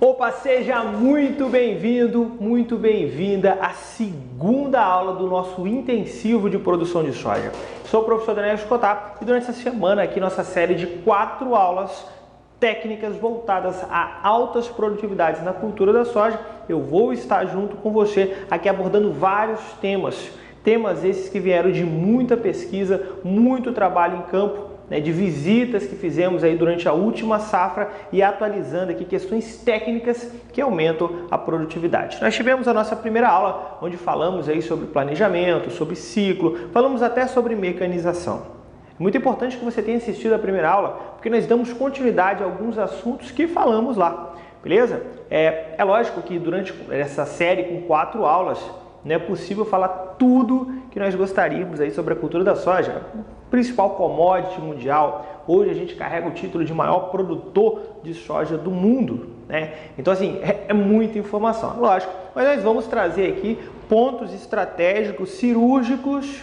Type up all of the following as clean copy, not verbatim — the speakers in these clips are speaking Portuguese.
Opa, seja muito bem-vindo, muito bem-vinda à segunda aula do nosso intensivo de produção de soja. Sou o professor Daniel Escotar e durante essa semana aqui nossa série de 4 aulas técnicas voltadas a altas produtividades na cultura da soja, eu vou estar junto com você aqui abordando vários temas esses que vieram de muita pesquisa, muito trabalho em campo, de visitas que fizemos aí durante a última safra e atualizando aqui questões técnicas que aumentam a produtividade. Nós tivemos a nossa primeira aula, onde falamos aí sobre planejamento, sobre ciclo, falamos até sobre mecanização. É muito importante que você tenha assistido a primeira aula, porque nós damos continuidade a alguns assuntos que falamos lá, beleza? É lógico que durante essa série com 4 aulas, não é possível falar tudo que nós gostaríamos aí sobre a cultura da soja, principal commodity mundial. Hoje a gente carrega o título de maior produtor de soja do mundo, né? Então assim, é muita informação, lógico, mas nós vamos trazer aqui pontos estratégicos, cirúrgicos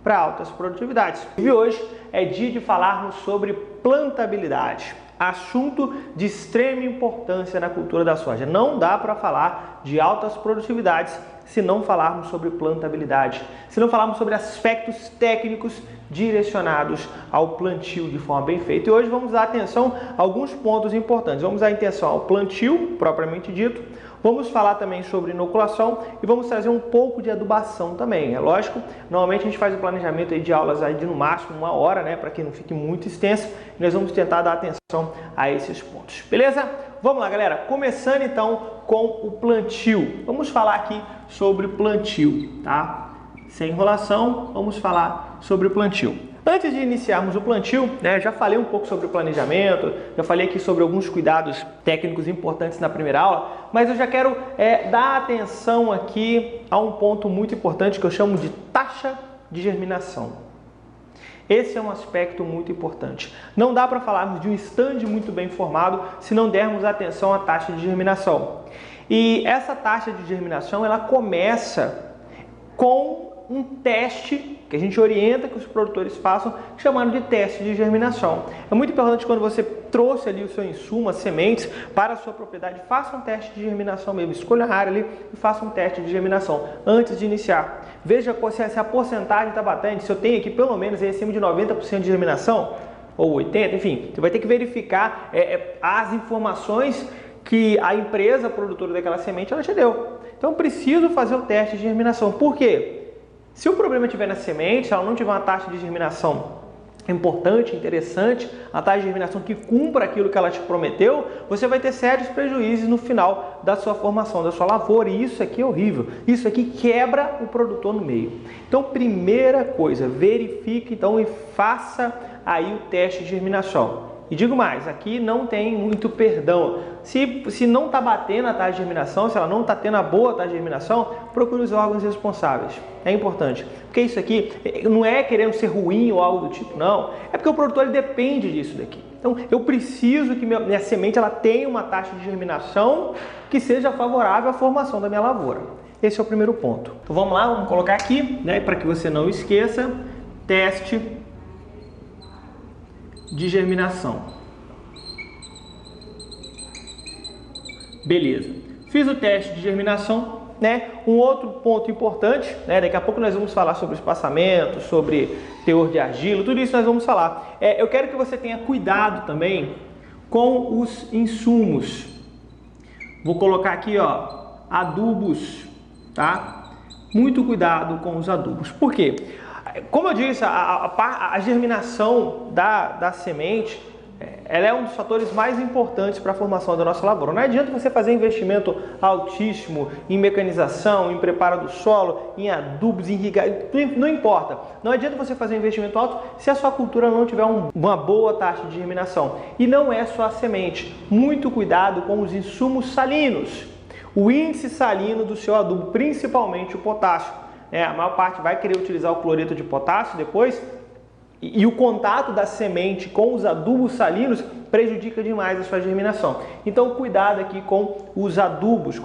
para altas produtividades. E hoje é dia de falarmos sobre plantabilidade, assunto de extrema importância na cultura da soja. Não dá para falar de altas produtividades se não falarmos sobre plantabilidade, se não falarmos sobre aspectos técnicos direcionados ao plantio de forma bem feita. E hoje vamos dar atenção a alguns pontos importantes. Vamos dar atenção ao plantio, propriamente dito, vamos falar também sobre inoculação e vamos trazer um pouco de adubação também. É lógico, normalmente a gente faz o planejamento aí de aulas aí de no máximo 1 hora, né, para que não fique muito extenso, e nós vamos tentar dar atenção a esses pontos. Beleza? Vamos lá, galera. Começando então com o plantio. Vamos falar aqui sobre plantio, tá? Sem enrolação, vamos falar sobre o plantio. Antes de iniciarmos o plantio, né, já falei um pouco sobre o planejamento, já falei aqui sobre alguns cuidados técnicos importantes na primeira aula, mas eu já quero dar atenção aqui a um ponto muito importante que eu chamo de taxa de germinação. Esse é um aspecto muito importante. Não dá para falarmos de um stand muito bem formado se não dermos atenção à taxa de germinação. E essa taxa de germinação, ela começa com um teste que a gente orienta que os produtores façam, chamado de teste de germinação. É muito importante quando você trouxe ali o seu insumo, as sementes, para a sua propriedade, faça um teste de germinação mesmo. Escolha a área ali e faça um teste de germinação antes de iniciar. Veja se a porcentagem está batendo, se eu tenho aqui pelo menos aí acima de 90% de germinação, ou 80%, enfim. Você vai ter que verificar as informações que a empresa produtora daquela semente ela te deu. Então, preciso fazer o teste de germinação. Por quê? Se o problema estiver na semente, se ela não tiver uma taxa de germinação importante, interessante, a taxa de germinação que cumpra aquilo que ela te prometeu, você vai ter sérios prejuízos no final da sua formação, da sua lavoura, e isso aqui é horrível. Isso aqui quebra o produtor no meio. Então, primeira coisa, verifique então e faça aí o teste de germinação. E digo mais, aqui não tem muito perdão. Se não está batendo a taxa de germinação, se ela não está tendo a boa taxa de germinação, procure os órgãos responsáveis. É importante. Porque isso aqui não é querendo ser ruim ou algo do tipo, não. É porque o produtor ele depende disso daqui. Então, eu preciso que minha semente ela tenha uma taxa de germinação que seja favorável à formação da minha lavoura. Esse é o primeiro ponto. Então, vamos lá, vamos colocar aqui, né, para que você não esqueça, teste de germinação. Beleza. Fiz o teste de germinação, né? Um outro ponto importante, né? Daqui a pouco nós vamos falar sobre espaçamento, sobre teor de argila, tudo isso nós vamos falar. Eu quero que você tenha cuidado também com os insumos. Vou colocar aqui, ó, adubos, tá? Muito cuidado com os adubos. Por quê? Como eu disse, a germinação da semente, ela é um dos fatores mais importantes para a formação da nossa lavoura. Não adianta você fazer investimento altíssimo em mecanização, em preparo do solo, em adubos, em irrigação, não importa. Não adianta você fazer um investimento alto se a sua cultura não tiver uma boa taxa de germinação. E não é só a semente. Muito cuidado com os insumos salinos. O índice salino do seu adubo, principalmente o potássio. A maior parte vai querer utilizar o cloreto de potássio depois, e o contato da semente com os adubos salinos prejudica demais a sua germinação. Então, cuidado aqui com os adubos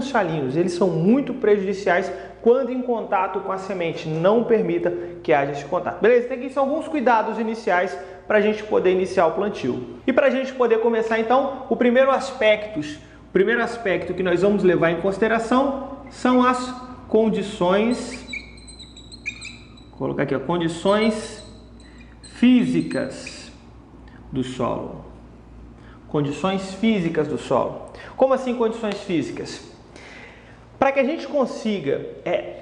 salinos. Eles são muito prejudiciais quando em contato com a semente. Não permita que haja esse contato. Beleza? Então, aqui são alguns cuidados iniciais para a gente poder iniciar o plantio. E para a gente poder começar, então, o primeiro aspecto O primeiro aspecto que nós vamos levar em consideração são as condições, vou colocar aqui, ó, condições físicas do solo. Condições físicas do solo. Como assim condições físicas? Para que a gente consiga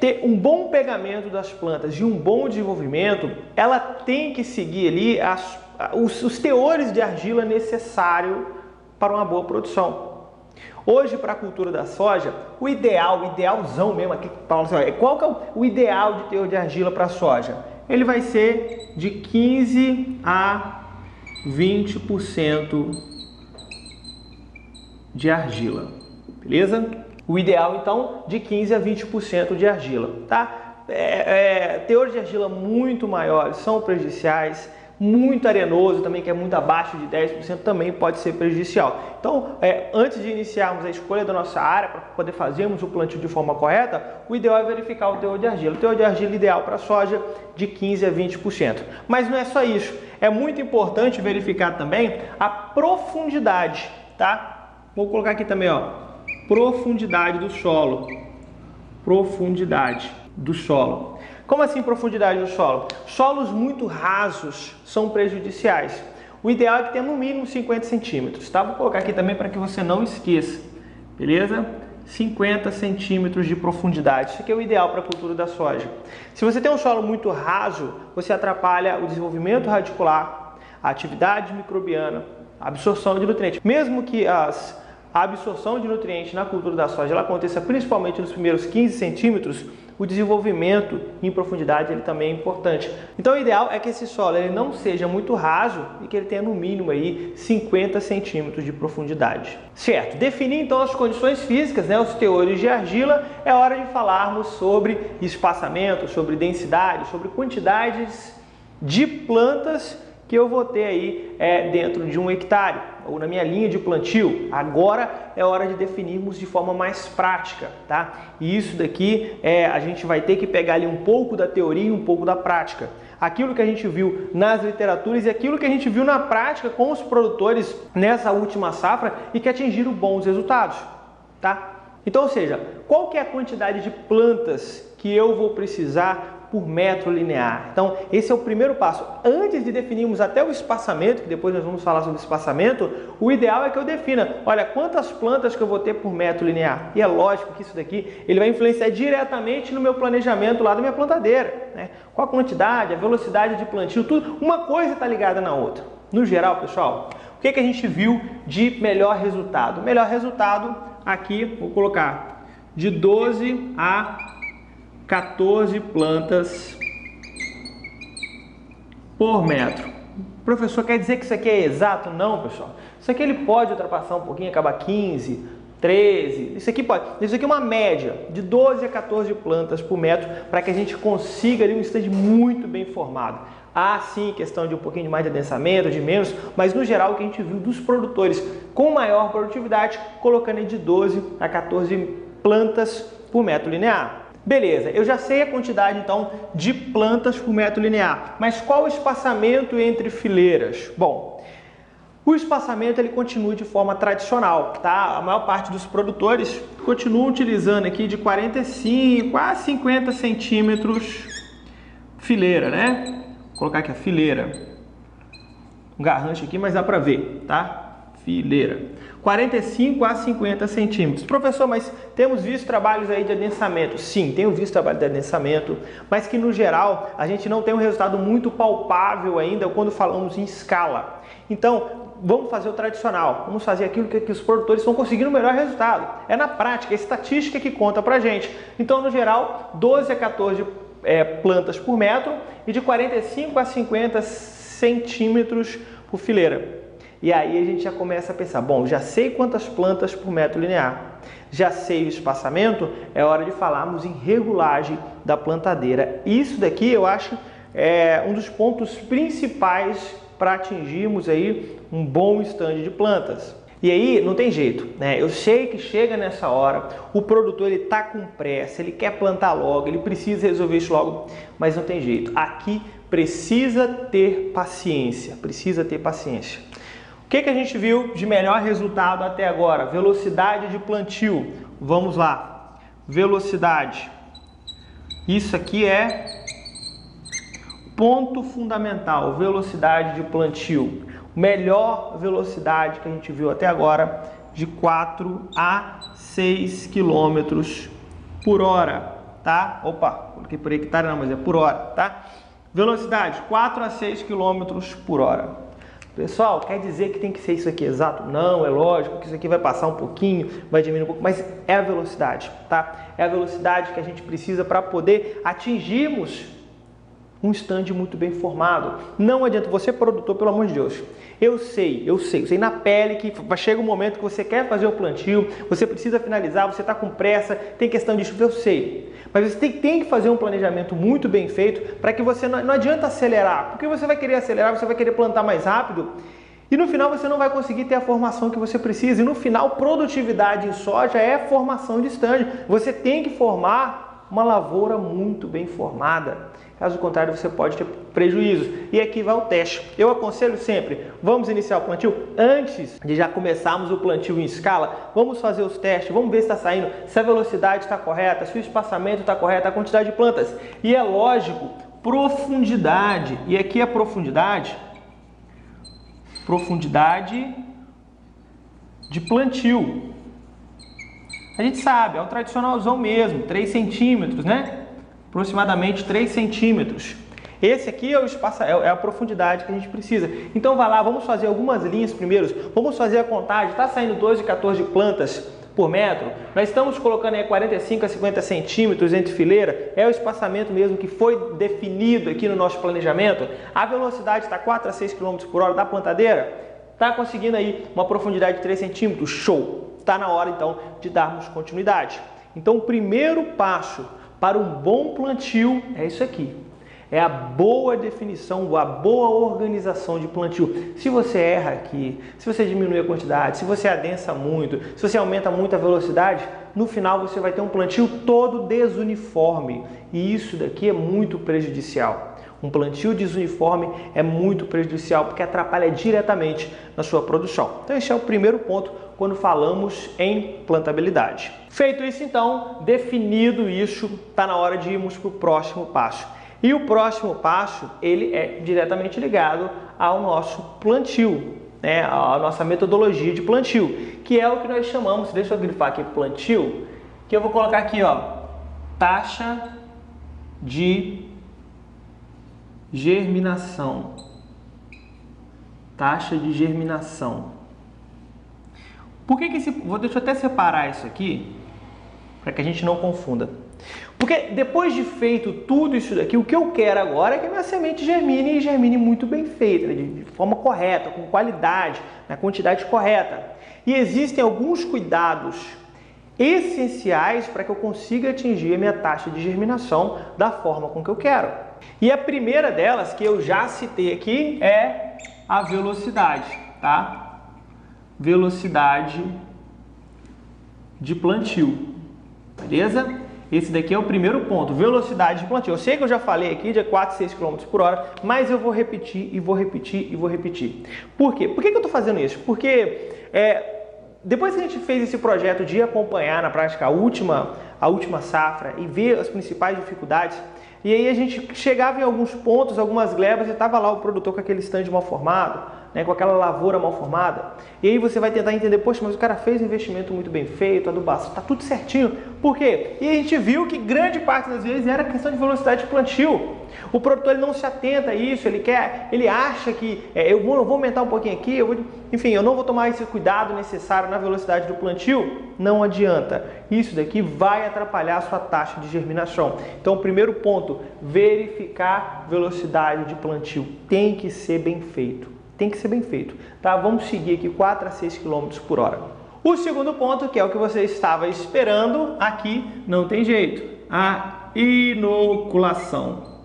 ter um bom pegamento das plantas e um bom desenvolvimento, ela tem que seguir ali os teores de argila necessários para uma boa produção. Hoje, para a cultura da soja, o idealzão mesmo, aqui, qual que é o ideal de teor de argila para a soja? Ele vai ser de 15 a 20% de argila, beleza? O ideal, então, de 15 a 20% de argila, tá? Teor de argila muito maiores são prejudiciais, muito arenoso também, que é muito abaixo de 10%, também pode ser prejudicial. Então, antes de iniciarmos a escolha da nossa área, para poder fazermos o plantio de forma correta, o ideal é verificar o teor de argila. O teor de argila ideal para a soja de 15 a 20%. Mas não é só isso, é muito importante verificar também a profundidade, tá? Vou colocar aqui também, ó, profundidade do solo. Profundidade do solo. Como assim profundidade do solo? Solos muito rasos são prejudiciais. O ideal é que tenha no mínimo 50 centímetros, tá? Vou colocar aqui também para que você não esqueça, beleza? 50 centímetros de profundidade. Isso aqui é o ideal para a cultura da soja. Se você tem um solo muito raso, você atrapalha o desenvolvimento radicular, a atividade microbiana, a absorção de nutrientes. Mesmo que a absorção de nutrientes na cultura da soja ela aconteça principalmente nos primeiros 15 centímetros, o desenvolvimento em profundidade ele também é importante. Então o ideal é que esse solo ele não seja muito raso e que ele tenha no mínimo aí 50 centímetros de profundidade. Certo, definir então as condições físicas, né, os teores de argila, é hora de falarmos sobre espaçamento, sobre densidade, sobre quantidades de plantas que eu vou ter aí dentro de 1 hectare, ou na minha linha de plantio. Agora é hora de definirmos de forma mais prática, tá? E isso daqui a gente vai ter que pegar ali um pouco da teoria e um pouco da prática. Aquilo que a gente viu nas literaturas e aquilo que a gente viu na prática com os produtores nessa última safra e que atingiram bons resultados, tá? Então, ou seja, qual que é a quantidade de plantas que eu vou precisar por metro linear? Então, esse é o primeiro passo. Antes de definirmos até o espaçamento, que depois nós vamos falar sobre espaçamento, o ideal é que eu defina, olha, quantas plantas que eu vou ter por metro linear. E é lógico que isso daqui ele vai influenciar diretamente no meu planejamento lá da minha plantadeira, né? Qual a quantidade, a velocidade de plantio, tudo. Uma coisa está ligada na outra. No geral, pessoal, o que a gente viu de melhor resultado? O melhor resultado aqui, vou colocar de 12 a 14 plantas por metro. Professor, quer dizer que isso aqui é exato? Não, pessoal. Isso aqui ele pode ultrapassar um pouquinho, acabar 15, 13. Isso aqui pode. Isso aqui é uma média de 12 a 14 plantas por metro para que a gente consiga ali um stand muito bem formado. Há sim questão de um pouquinho mais de adensamento, de menos, mas no geral o que a gente viu dos produtores com maior produtividade, colocando de 12 a 14 plantas por metro linear. Beleza, eu já sei a quantidade então de plantas por metro linear, mas qual o espaçamento entre fileiras? Bom, o espaçamento ele continua de forma tradicional, tá? A maior parte dos produtores continuam utilizando aqui de 45 a 50 centímetros fileira, né? Vou colocar aqui a fileira, um garrancho aqui, mas dá para ver, tá? Fileira, 45 a 50 centímetros. Professor, mas temos visto trabalhos aí de adensamento. Sim, tenho visto trabalho de adensamento, mas que no geral a gente não tem um resultado muito palpável ainda quando falamos em escala. Então, vamos fazer o tradicional, vamos fazer aquilo que os produtores estão conseguindo o melhor resultado. É na prática, é a estatística que conta pra gente. Então, no geral, 12 a 14 plantas por metro e de 45 a 50 centímetros por fileira. E aí a gente já começa a pensar, bom, já sei quantas plantas por metro linear, já sei o espaçamento, é hora de falarmos em regulagem da plantadeira. Isso daqui eu acho um dos pontos principais para atingirmos aí um bom estande de plantas. E aí não tem jeito, né? Eu sei que chega nessa hora, o produtor ele tá com pressa, ele quer plantar logo, ele precisa resolver isso logo, mas não tem jeito. Aqui precisa ter paciência, precisa ter paciência. O que a gente viu de melhor resultado até agora? Velocidade de plantio. Vamos lá. Velocidade. Isso aqui é ponto fundamental. Velocidade de plantio. Melhor velocidade que a gente viu até agora, de 4 a 6 km por hora, tá? Opa, coloquei por hectare não, mas é por hora, tá? Velocidade, 4 a 6 km por hora. Pessoal, quer dizer que tem que ser isso aqui exato? Não, é lógico que isso aqui vai passar um pouquinho, vai diminuir um pouco, mas é a velocidade, tá? É a velocidade que a gente precisa para poder atingirmos um stand muito bem formado. Não adianta, você produtor, pelo amor de Deus. Eu sei na pele que chega um momento que você quer fazer o plantio, você precisa finalizar, você está com pressa, tem questão de chuva, eu sei. Mas você tem que fazer um planejamento muito bem feito para que você não adianta acelerar, porque você vai querer acelerar, você vai querer plantar mais rápido e no final você não vai conseguir ter a formação que você precisa. E no final, produtividade em soja é formação de stand. Você tem que formar uma lavoura muito bem formada. Caso contrário, você pode ter prejuízos. E aqui vai o teste. Eu aconselho sempre, vamos iniciar o plantio antes de já começarmos o plantio em escala. Vamos fazer os testes, vamos ver se está saindo, se a velocidade está correta, se o espaçamento está correto, a quantidade de plantas. E é lógico, profundidade. E aqui a profundidade de plantio. A gente sabe, é o tradicionalzão mesmo, 3 centímetros, né? Aproximadamente 3 centímetros. Esse aqui é o espaço, é a profundidade que a gente precisa. Então vai lá, vamos fazer algumas linhas primeiro, vamos fazer a contagem. Está saindo 12, 14 plantas por metro. Nós estamos colocando aí 45 a 50 centímetros entre fileira. É o espaçamento mesmo que foi definido aqui no nosso planejamento. A velocidade está 4 a 6 km por hora da plantadeira. Está conseguindo aí uma profundidade de 3 centímetros. Show! Está na hora então de darmos continuidade. Então o primeiro passo para um bom plantio é isso aqui. É a boa definição, a boa organização de plantio. Se você erra aqui, se você diminui a quantidade, se você adensa muito, se você aumenta muito a velocidade, no final você vai ter um plantio todo desuniforme. E isso daqui é muito prejudicial. Um plantio desuniforme é muito prejudicial porque atrapalha diretamente na sua produção. Então esse é o primeiro ponto quando falamos em plantabilidade. Feito isso então, definido isso, está na hora de irmos para o próximo passo. E o próximo passo, ele é diretamente ligado ao nosso plantio, né? A nossa metodologia de plantio, que é o que nós chamamos, deixa eu grifar aqui, plantio, que eu vou colocar aqui, ó, taxa de germinação. Taxa de germinação. Por que deixa eu até separar isso aqui, para que a gente não confunda. Porque depois de feito tudo isso daqui, o que eu quero agora é que a minha semente germine e germine muito bem feita, de forma correta, com qualidade, na quantidade correta. E existem alguns cuidados essenciais para que eu consiga atingir a minha taxa de germinação da forma com que eu quero. E a primeira delas, que eu já citei aqui, é a velocidade, tá? Velocidade de plantio, beleza? Esse daqui é o primeiro ponto, velocidade de plantio. Eu sei que eu já falei aqui de 4 a 6 km por hora, mas eu vou repetir e vou repetir e vou repetir. Por quê? Por que eu estou fazendo isso? Porque depois que a gente fez esse projeto de acompanhar na prática a última safra e ver as principais dificuldades, e aí a gente chegava em alguns pontos, algumas glebas, e estava lá o produtor com aquele stand mal formado, né, com aquela lavoura mal formada. E aí você vai tentar entender, poxa, mas o cara fez um investimento muito bem feito, adubação, tá tudo certinho. Por quê? E a gente viu que grande parte das vezes era questão de velocidade de plantio. O produtor ele não se atenta a isso, ele acha que eu vou aumentar um pouquinho aqui, enfim, eu não vou tomar esse cuidado necessário na velocidade do plantio. Não adianta. Isso daqui vai atrapalhar a sua taxa de germinação. Então, o primeiro ponto, verificar velocidade de plantio. Tem que ser bem feito. Tem que ser bem feito, tá? Vamos seguir aqui 4 a 6 km por hora. O segundo ponto, que é o que você estava esperando, aqui não tem jeito. A inoculação.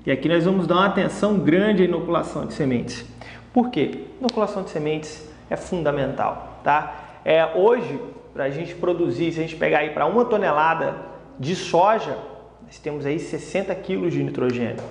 E aqui nós vamos dar uma atenção grande à inoculação de sementes. Por quê? Inoculação de sementes é fundamental, tá? Hoje, para a gente produzir, se a gente pegar aí para 1 tonelada de soja, nós temos aí 60 kg de nitrogênio.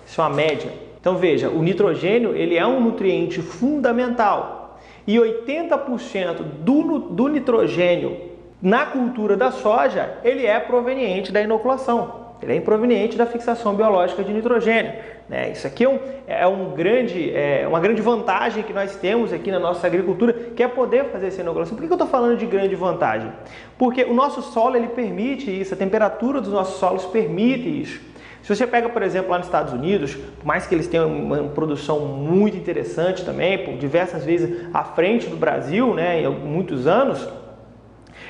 Isso é uma média. Então veja, o nitrogênio ele é um nutriente fundamental. e 80% do nitrogênio na cultura da soja, ele é proveniente da inoculação. Ele é improveniente da fixação biológica de nitrogênio, né? Isso aqui é uma grande vantagem que nós temos aqui na nossa agricultura, que é poder fazer essa inoculação. Por que eu estou falando de grande vantagem? Porque o nosso solo ele permite isso, a temperatura dos nossos solos permite isso. Se você pega, por exemplo, lá nos Estados Unidos, por mais que eles tenham uma produção muito interessante também, por diversas vezes à frente do Brasil, né, em muitos anos,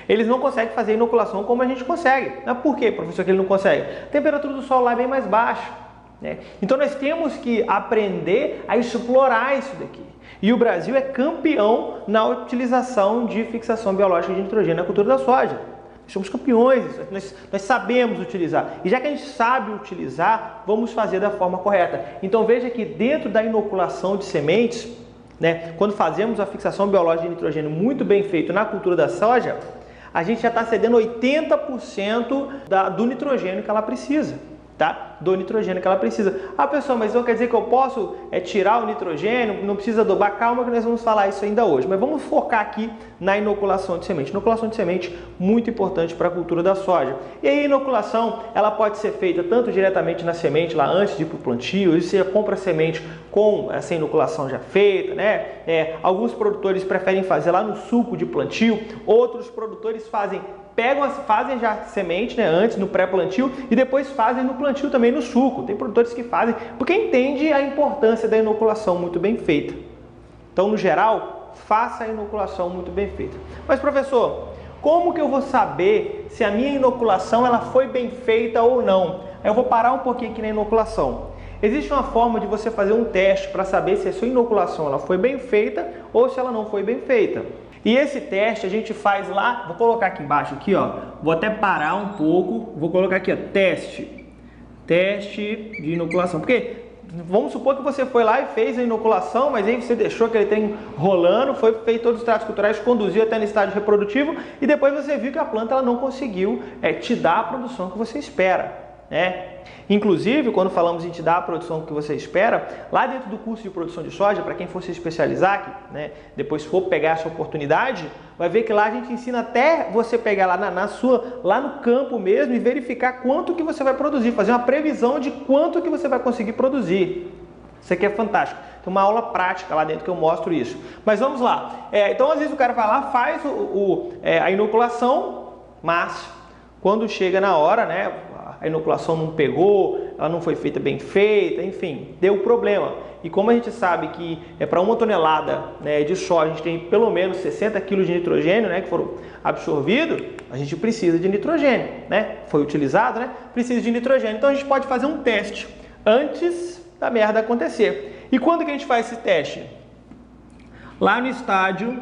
eles não conseguem fazer inoculação como a gente consegue. Mas por quê, professor, que ele não consegue? A temperatura do solo lá é bem mais baixa, né? Então nós temos que aprender a explorar isso daqui. E o Brasil é campeão na utilização de fixação biológica de nitrogênio na cultura da soja. Nós somos campeões, nós sabemos utilizar. E já que a gente sabe utilizar, vamos fazer da forma correta. Então veja que dentro da inoculação de sementes, né, quando fazemos a fixação biológica de nitrogênio muito bem feito na cultura da soja, a gente já está cedendo 80% do nitrogênio que ela precisa, tá? Do nitrogênio que ela precisa. Ah, pessoal, mas não quer dizer que eu posso tirar o nitrogênio, não precisa adubar? Calma que nós vamos falar isso ainda hoje. Mas vamos focar aqui na inoculação de semente. Inoculação de semente, muito importante para a cultura da soja. E aí a inoculação, ela pode ser feita tanto diretamente na semente, lá antes de ir para o plantio, você já compra a semente com essa inoculação já feita, né? Alguns produtores preferem fazer lá no suco de plantio, outros produtores fazem já a semente, né, antes no pré-plantio e depois fazem no plantio também no suco. Tem produtores que fazem porque entende a importância da inoculação muito bem feita. Então, no geral, faça a inoculação muito bem feita. Mas, professor, como que eu vou saber se a minha inoculação ela foi bem feita ou não? Aí eu vou parar um pouquinho aqui na inoculação. Existe uma forma de você fazer um teste para saber se a sua inoculação ela foi bem feita ou se ela não foi bem feita. E esse teste a gente faz lá, vou colocar aqui embaixo, aqui, ó, vou até parar um pouco, vou colocar aqui, ó, teste de inoculação, porque vamos supor que você foi lá e fez a inoculação, mas aí você deixou aquele trem rolando, foi feito todos os tratos culturais, conduziu até no estágio reprodutivo e depois você viu que a planta ela não conseguiu te dar a produção que você espera, né? Inclusive, quando falamos em te dar a produção que você espera, lá dentro do curso de produção de soja, para quem for se especializar, né, depois for pegar essa oportunidade, vai ver que lá a gente ensina até você pegar lá lá no campo mesmo e verificar quanto que você vai produzir, fazer uma previsão de quanto que você vai conseguir produzir. Isso aqui é fantástico. Tem uma aula prática lá dentro que eu mostro isso. Mas vamos lá. Então, às vezes o cara vai lá, faz a inoculação, mas quando chega na hora, né, a inoculação não pegou, ela não foi feita bem feita, enfim, deu problema. E como a gente sabe que para 1 tonelada, né, de soja a gente tem pelo menos 60 kg de nitrogênio, né, que foram absorvidos, a gente precisa de nitrogênio, né? Foi utilizado, né? Precisa de nitrogênio. Então a gente pode fazer um teste antes da merda acontecer. E quando que a gente faz esse teste? Lá no estádio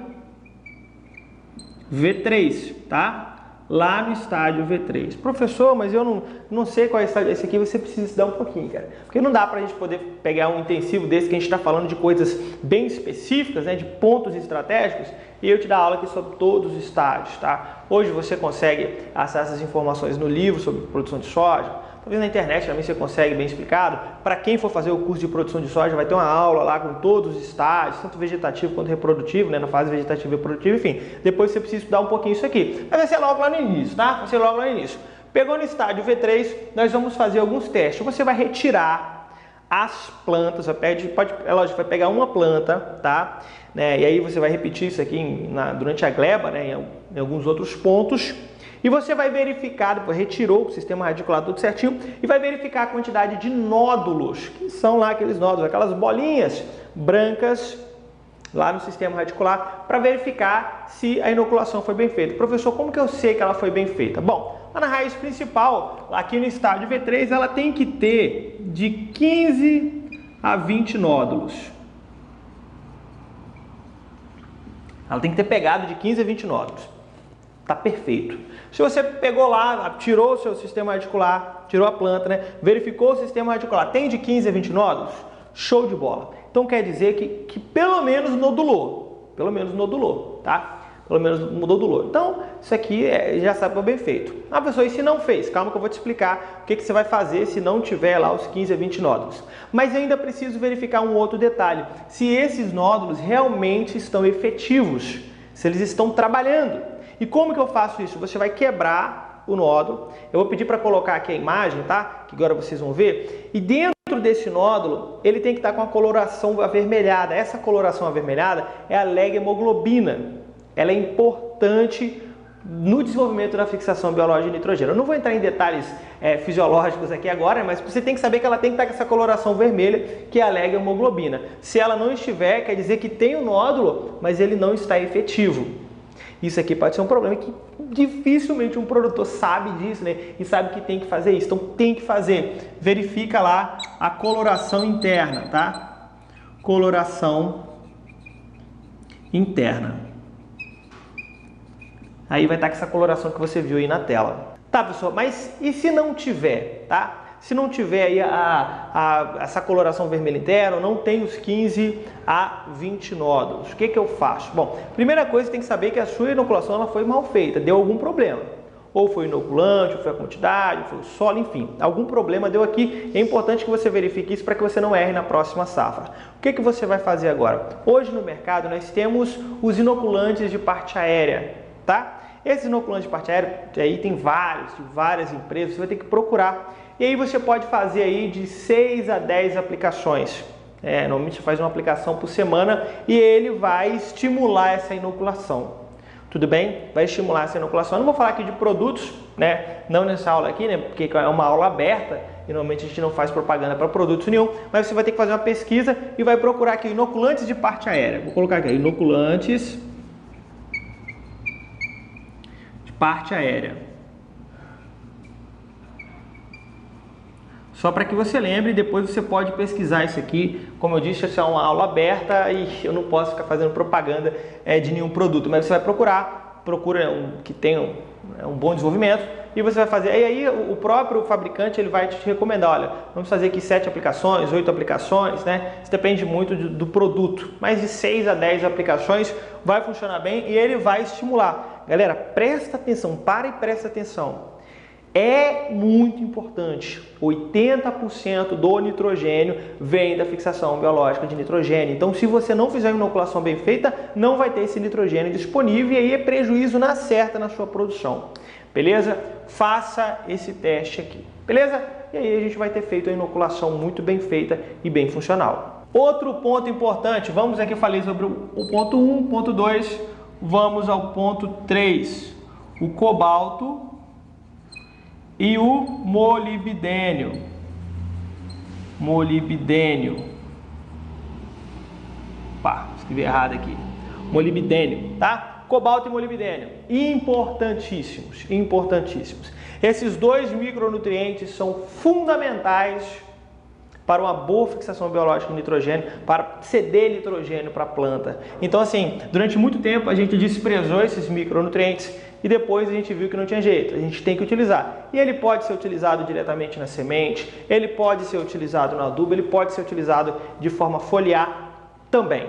V3, tá? Lá no estádio V3. Professor, mas eu não sei qual é o estádio. Esse aqui você precisa estudar um pouquinho, cara. Porque não dá pra gente poder pegar um intensivo desse que a gente está falando de coisas bem específicas, né, de pontos estratégicos, e eu te dar aula aqui sobre todos os estádios, tá? Hoje você consegue acessar essas informações no livro sobre produção de soja. Talvez na internet também você consegue bem explicado. Para quem for fazer o curso de produção de soja, vai ter uma aula lá com todos os estágios, tanto vegetativo quanto reprodutivo, né? Na fase vegetativa e reprodutiva, enfim. Depois você precisa estudar um pouquinho isso aqui. Mas vai ser logo lá no início, tá? Vai ser logo lá no início. Pegou no estádio V3, nós vamos fazer alguns testes. Você vai retirar as plantas, é lógico, vai pegar uma planta, tá? Né? E aí você vai repetir isso aqui durante a gleba, né? Em alguns outros pontos. E você vai verificar, depois retirou o sistema radicular tudo certinho, e vai verificar a quantidade de nódulos, que são lá aqueles nódulos, aquelas bolinhas brancas lá no sistema radicular, para verificar se a inoculação foi bem feita. Professor, como que eu sei que ela foi bem feita? Bom, lá na raiz principal, aqui no estádio V3, ela tem que ter de 15 a 20 nódulos. Ela tem que ter pegado de 15 a 20 nódulos. Tá perfeito. Se você pegou lá, tirou o seu sistema radicular, tirou a planta, né? Verificou o sistema radicular, tem de 15 a 20 nódulos? Show de bola. Então quer dizer que pelo menos nodulou, tá? pelo menos mudou do louro. Então, isso aqui já sabe que é bem feito. Ah, professor, e se não fez? Calma que eu vou te explicar o que você vai fazer se não tiver lá os 15 a 20 nódulos. Mas ainda preciso verificar um outro detalhe, se esses nódulos realmente estão efetivos, se eles estão trabalhando. E como que eu faço isso? Você vai quebrar o nódulo, eu vou pedir para colocar aqui a imagem, tá? Que agora vocês vão ver, e dentro desse nódulo, ele tem que estar com a coloração avermelhada. Essa coloração avermelhada é a leg-hemoglobina. Ela é importante no desenvolvimento da fixação biológica de nitrogênio. Eu não vou entrar em detalhes fisiológicos aqui agora, mas você tem que saber que ela tem que estar com essa coloração vermelha, que é a leg-hemoglobina. Se ela não estiver, quer dizer que tem o nódulo, mas ele não está efetivo. Isso aqui pode ser um problema que dificilmente um produtor sabe disso, né? E sabe que tem que fazer isso. Então tem que fazer. Verifica lá a coloração interna, tá? Coloração interna. Aí vai estar com essa coloração que você viu aí na tela. Tá, pessoal, mas e se não tiver, tá? Se não tiver aí essa coloração vermelha interna, não tem os 15 a 20 nódulos, o que eu faço? Bom, primeira coisa, você tem que saber que a sua inoculação ela foi mal feita, deu algum problema. Ou foi o inoculante, ou foi a quantidade, ou foi o solo, enfim, algum problema deu aqui. É importante que você verifique isso para que você não erre na próxima safra. O que você vai fazer agora? Hoje no mercado nós temos os inoculantes de parte aérea, tá? Esses inoculantes de parte aérea, aí tem vários, de várias empresas, você vai ter que procurar. E aí você pode fazer aí de 6 a 10 aplicações. Normalmente você faz uma aplicação por semana e ele vai estimular essa inoculação. Tudo bem? Vai estimular essa inoculação. Eu não vou falar aqui de produtos, né? Não nessa aula aqui, né? Porque é uma aula aberta e normalmente a gente não faz propaganda para produtos nenhum. Mas você vai ter que fazer uma pesquisa e vai procurar aqui inoculantes de parte aérea. Vou colocar aqui, inoculantes de parte aérea. Só para que você lembre, depois você pode pesquisar isso aqui. Como eu disse, essa é uma aula aberta e eu não posso ficar fazendo propaganda de nenhum produto. Mas você vai procura um que tenha um bom desenvolvimento e você vai fazer. E aí o próprio fabricante ele vai te recomendar, olha, vamos fazer aqui 7 aplicações, 8 aplicações, né? Isso depende muito do produto. Mas de 6 a 10 aplicações vai funcionar bem e ele vai estimular. Galera, presta atenção, para e presta atenção. É muito importante, 80% do nitrogênio vem da fixação biológica de nitrogênio. Então, se você não fizer uma inoculação bem feita, não vai ter esse nitrogênio disponível e aí é prejuízo na certa na sua produção. Beleza? Faça esse teste aqui. Beleza? E aí a gente vai ter feito a inoculação muito bem feita e bem funcional. Outro ponto importante, vamos aqui, eu falei sobre o ponto 1, ponto 2, vamos ao ponto 3, o cobalto e o molibdênio. Escrevi errado aqui. Molibdênio, tá? Cobalto e molibdênio. Importantíssimos, importantíssimos. Esses dois micronutrientes são fundamentais para uma boa fixação biológica de nitrogênio, para ceder nitrogênio para a planta. Então, assim, durante muito tempo a gente desprezou esses micronutrientes e depois a gente viu que não tinha jeito, a gente tem que utilizar. E ele pode ser utilizado diretamente na semente, ele pode ser utilizado no adubo, ele pode ser utilizado de forma foliar também.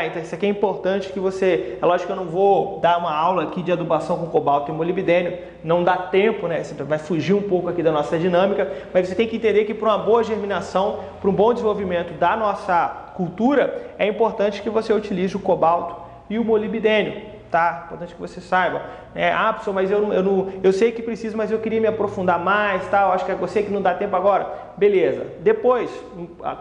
Então isso aqui é importante que você... É lógico que eu não vou dar uma aula aqui de adubação com cobalto e molibdênio, não dá tempo, né? Você vai fugir um pouco aqui da nossa dinâmica, mas você tem que entender que para uma boa germinação, para um bom desenvolvimento da nossa cultura, é importante que você utilize o cobalto e o molibdênio. Tá? Importante que você saiba. Professor, mas eu sei que preciso, mas eu queria me aprofundar mais, tá? Acho que eu sei que não dá tempo agora. Beleza. Depois,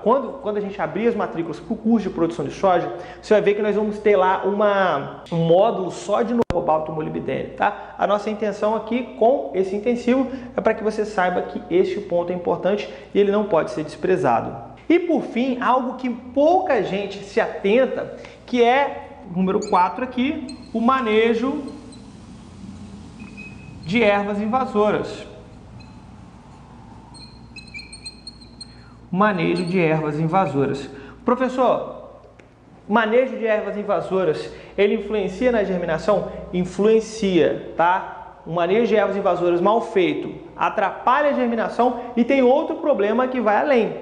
quando a gente abrir as matrículas para o curso de produção de soja, você vai ver que nós vamos ter lá um módulo só de cobalto e molibdênio, tá? A nossa intenção aqui com esse intensivo é para que você saiba que este ponto é importante e ele não pode ser desprezado. E por fim, algo que pouca gente se atenta, que é número 4 aqui, o manejo de ervas invasoras. Manejo de ervas invasoras. Professor, manejo de ervas invasoras, ele influencia na germinação? Influencia, tá? O manejo de ervas invasoras mal feito atrapalha a germinação e tem outro problema que vai além,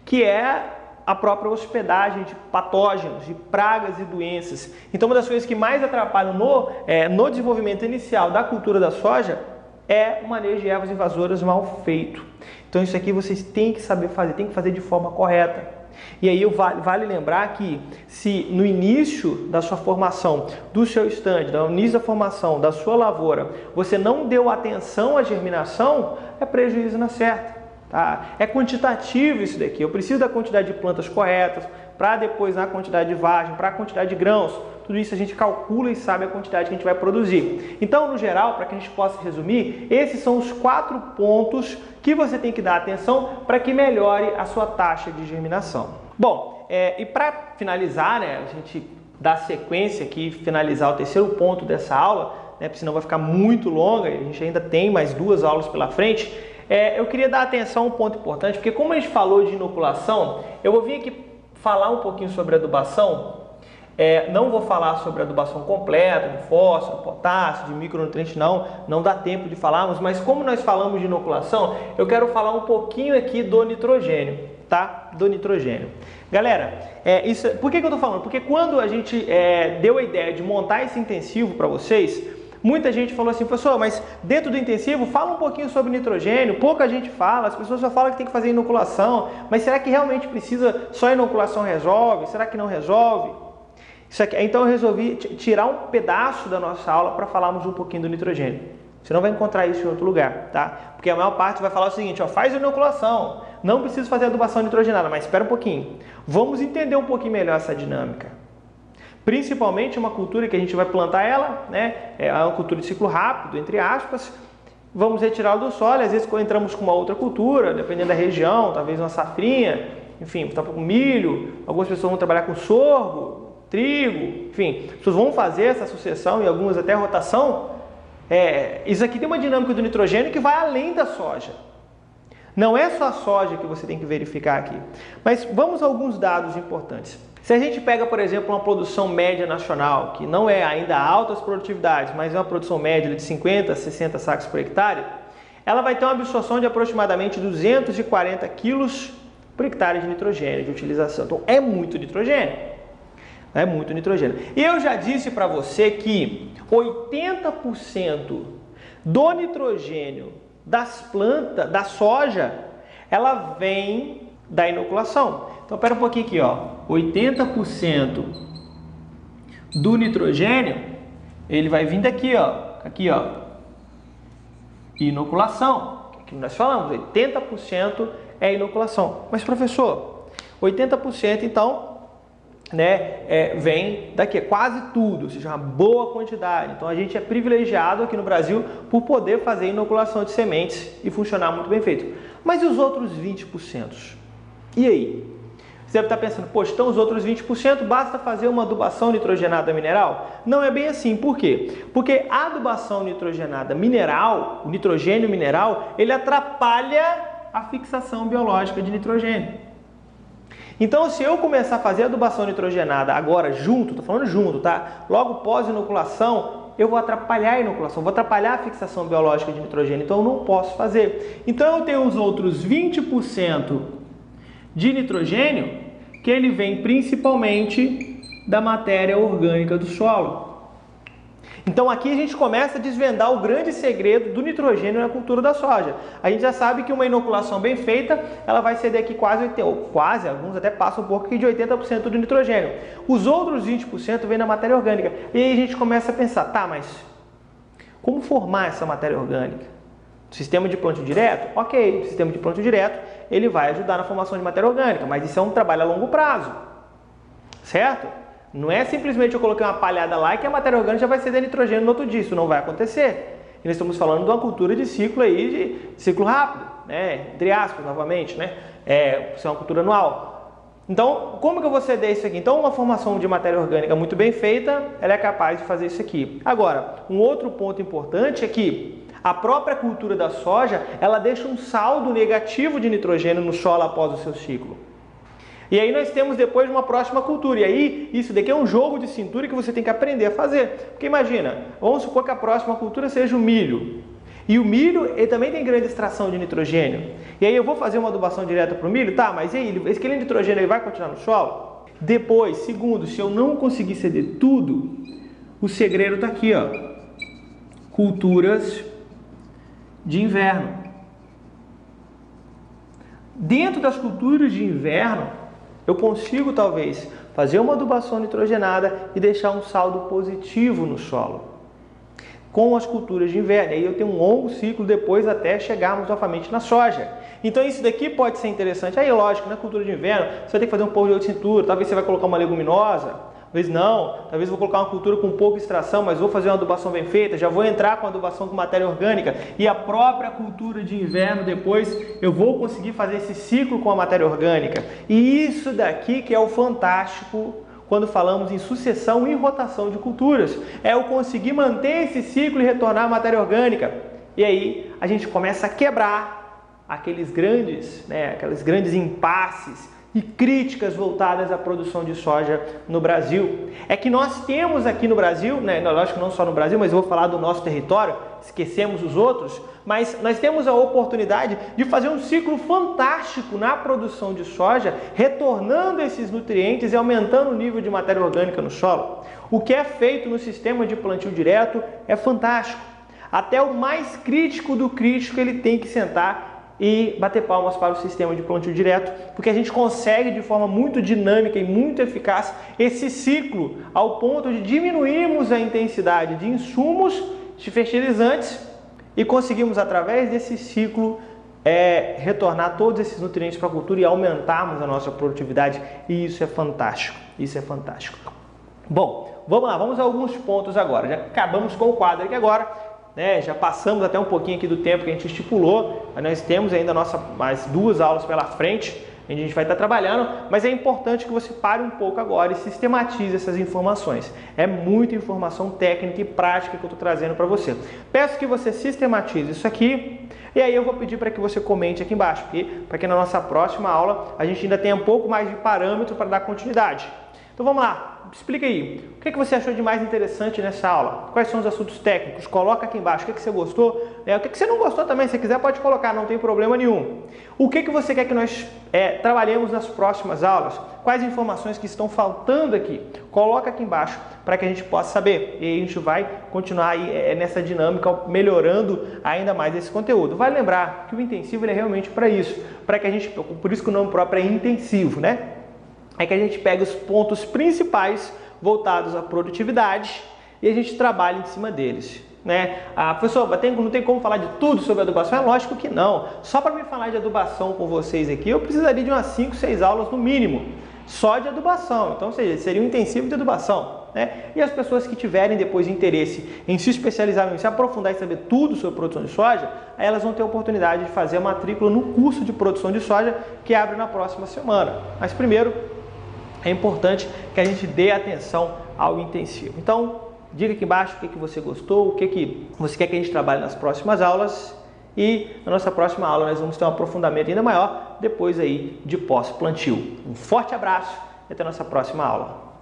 que é a própria hospedagem de patógenos, de pragas e doenças. Então, uma das coisas que mais atrapalham no desenvolvimento inicial da cultura da soja é o manejo de ervas invasoras mal feito. Então, isso aqui vocês têm que saber fazer, têm que fazer de forma correta. E aí vale lembrar que se no início da sua formação, do seu stand, no início da formação da sua lavoura, você não deu atenção à germinação, é prejuízo na certa. Tá? É quantitativo isso daqui. Eu preciso da quantidade de plantas corretas, para depois na quantidade de vagem, para a quantidade de grãos. Tudo isso a gente calcula e sabe a quantidade que a gente vai produzir. Então, no geral, para que a gente possa resumir, esses são os 4 pontos que você tem que dar atenção para que melhore a sua taxa de germinação. Bom, e para finalizar, né, a gente dá sequência aqui, finalizar o terceiro ponto dessa aula, né, porque senão vai ficar muito longa, e a gente ainda tem mais 2 aulas pela frente. Eu queria dar atenção a um ponto importante, porque como a gente falou de inoculação, eu vou vir aqui falar um pouquinho sobre adubação. Não vou falar sobre adubação completa, de fósforo, potássio, de micronutrientes, não dá tempo de falarmos, mas como nós falamos de inoculação, eu quero falar um pouquinho aqui do nitrogênio, tá? Do nitrogênio. Galera, por que eu estou falando? Porque quando a gente deu a ideia de montar esse intensivo para vocês, muita gente falou assim, professor, mas dentro do intensivo fala um pouquinho sobre nitrogênio, pouca gente fala, as pessoas só falam que tem que fazer inoculação, mas será que realmente precisa, só inoculação resolve? Será que não resolve? Então eu resolvi tirar um pedaço da nossa aula para falarmos um pouquinho do nitrogênio. Você não vai encontrar isso em outro lugar, tá? Porque a maior parte vai falar o seguinte, ó, faz a inoculação, não precisa fazer adubação nitrogenada, mas espera um pouquinho. Vamos entender um pouquinho melhor essa dinâmica. Principalmente uma cultura que a gente vai plantar ela, né? É uma cultura de ciclo rápido, entre aspas. Vamos retirá-la do solo, às vezes quando entramos com uma outra cultura, dependendo da região, talvez uma safrinha, enfim, tá com milho, algumas pessoas vão trabalhar com sorgo, trigo, enfim, as pessoas vão fazer essa sucessão e algumas até rotação. Isso aqui tem uma dinâmica do nitrogênio que vai além da soja. Não é só a soja que você tem que verificar aqui. Mas vamos a alguns dados importantes. Se a gente pega, por exemplo, uma produção média nacional, que não é ainda altas produtividades, mas é uma produção média de 50 a 60 sacos por hectare, ela vai ter uma absorção de aproximadamente 240 quilos por hectare de nitrogênio de utilização. Então é muito nitrogênio. É muito nitrogênio. E eu já disse para você que 80% do nitrogênio das plantas, da soja, ela vem da inoculação. Então, espera um pouquinho aqui, ó. 80% do nitrogênio, ele vai vir daqui, ó. Aqui, ó. Inoculação. Que nós falamos, 80% é inoculação. Mas, professor, 80% então, né, vem daqui, quase tudo, ou seja, uma boa quantidade. Então a gente é privilegiado aqui no Brasil por poder fazer inoculação de sementes e funcionar muito bem feito. Mas e os outros 20%? E aí? Você deve estar pensando, poxa, então os outros 20% basta fazer uma adubação nitrogenada mineral? Não é bem assim. Por quê? Porque a adubação nitrogenada mineral, o nitrogênio mineral, ele atrapalha a fixação biológica de nitrogênio. Então, se eu começar a fazer adubação nitrogenada agora junto, estou falando junto, tá? Logo pós-inoculação, eu vou atrapalhar a inoculação, vou atrapalhar a fixação biológica de nitrogênio, então eu não posso fazer. Então, eu tenho os outros 20% de nitrogênio, que ele vem principalmente da matéria orgânica do solo. Então aqui a gente começa a desvendar o grande segredo do nitrogênio na cultura da soja. A gente já sabe que uma inoculação bem feita, ela vai ceder aqui quase, alguns até passam um pouco aqui de 80% do nitrogênio. Os outros 20% vêm da matéria orgânica. E aí a gente começa a pensar, tá, mas como formar essa matéria orgânica? Sistema de plantio direto? Ok, o sistema de plantio direto, ele vai ajudar na formação de matéria orgânica, mas isso é um trabalho a longo prazo, certo? Não é simplesmente eu coloquei uma palhada lá e que a matéria orgânica já vai ceder nitrogênio no outro dia, isso não vai acontecer. E nós estamos falando de uma cultura de ciclo aí, de ciclo rápido, né? Entre aspas, novamente, né? Isso é uma cultura anual. Então, como que eu vou ceder isso aqui? Então, uma formação de matéria orgânica muito bem feita, ela é capaz de fazer isso aqui. Agora, um outro ponto importante é que a própria cultura da soja, ela deixa um saldo negativo de nitrogênio no solo após o seu ciclo. E aí nós temos depois uma próxima cultura. E aí, isso daqui é um jogo de cintura que você tem que aprender a fazer. Porque imagina, vamos supor que a próxima cultura seja o milho. E o milho, ele também tem grande extração de nitrogênio. E aí eu vou fazer uma adubação direta para o milho? Tá, mas e aí, esse quilinho de nitrogênio ele vai continuar no solo? Depois, segundo, se eu não conseguir ceder tudo, o segredo está aqui, ó. Culturas de inverno. Dentro das culturas de inverno, eu consigo talvez fazer uma adubação nitrogenada e deixar um saldo positivo no solo. Com as culturas de inverno, aí eu tenho um longo ciclo depois até chegarmos novamente na soja. Então isso daqui pode ser interessante. Aí lógico, na cultura de inverno, você vai ter que fazer um pouco de outra cintura, talvez você vai colocar uma leguminosa, talvez não, talvez eu vou colocar uma cultura com pouca extração, mas vou fazer uma adubação bem feita, já vou entrar com a adubação com matéria orgânica e a própria cultura de inverno depois eu vou conseguir fazer esse ciclo com a matéria orgânica. E isso daqui que é o fantástico quando falamos em sucessão e rotação de culturas. É eu conseguir manter esse ciclo e retornar a matéria orgânica. E aí a gente começa a quebrar aqueles grandes impasses e críticas voltadas à produção de soja no Brasil. É que nós temos aqui no Brasil, lógico que não só no Brasil, mas eu vou falar do nosso território, esquecemos os outros, mas nós temos a oportunidade de fazer um ciclo fantástico na produção de soja, retornando esses nutrientes e aumentando o nível de matéria orgânica no solo. O que é feito no sistema de plantio direto é fantástico. Até o mais crítico do crítico ele tem que sentar e bater palmas para o sistema de plantio direto, porque a gente consegue de forma muito dinâmica e muito eficaz esse ciclo ao ponto de diminuirmos a intensidade de insumos de fertilizantes e conseguimos através desse ciclo retornar todos esses nutrientes para a cultura e aumentarmos a nossa produtividade, e isso é fantástico, isso é fantástico. Bom, vamos lá, vamos a alguns pontos agora, já acabamos com o quadro aqui agora. Já passamos até um pouquinho aqui do tempo que a gente estipulou, mas nós temos ainda mais 2 aulas pela frente, onde a gente vai estar trabalhando, mas é importante que você pare um pouco agora e sistematize essas informações. É muita informação técnica e prática que eu estou trazendo para você. Peço que você sistematize isso aqui, e aí eu vou pedir para que você comente aqui embaixo, para que na nossa próxima aula a gente ainda tenha um pouco mais de parâmetro para dar continuidade. Então vamos lá, explica aí, o que você achou de mais interessante nessa aula? Quais são os assuntos técnicos? Coloca aqui embaixo, o que você gostou, o que você não gostou também, se quiser pode colocar, não tem problema nenhum. O que você quer que nós trabalhemos nas próximas aulas? Quais informações que estão faltando aqui? Coloca aqui embaixo para que a gente possa saber, e a gente vai continuar aí nessa dinâmica, melhorando ainda mais esse conteúdo. Vai lembrar que o intensivo ele é realmente para isso, por isso que o nome próprio é intensivo, né? É que a gente pega os pontos principais voltados à produtividade e a gente trabalha em cima deles. Professor, não tem como falar de tudo sobre adubação? É lógico que não. Só para me falar de adubação com vocês aqui, eu precisaria de umas 5, 6 aulas no mínimo, só de adubação. Então, seria um intensivo de adubação. E as pessoas que tiverem depois interesse em se especializar, em se aprofundar e saber tudo sobre produção de soja, aí elas vão ter a oportunidade de fazer a matrícula no curso de produção de soja que abre na próxima semana. Mas primeiro, é importante que a gente dê atenção ao intensivo. Então, diga aqui embaixo o que você gostou, o que você quer que a gente trabalhe nas próximas aulas. E na nossa próxima aula nós vamos ter um aprofundamento ainda maior depois aí de pós-plantio. Um forte abraço e até a nossa próxima aula.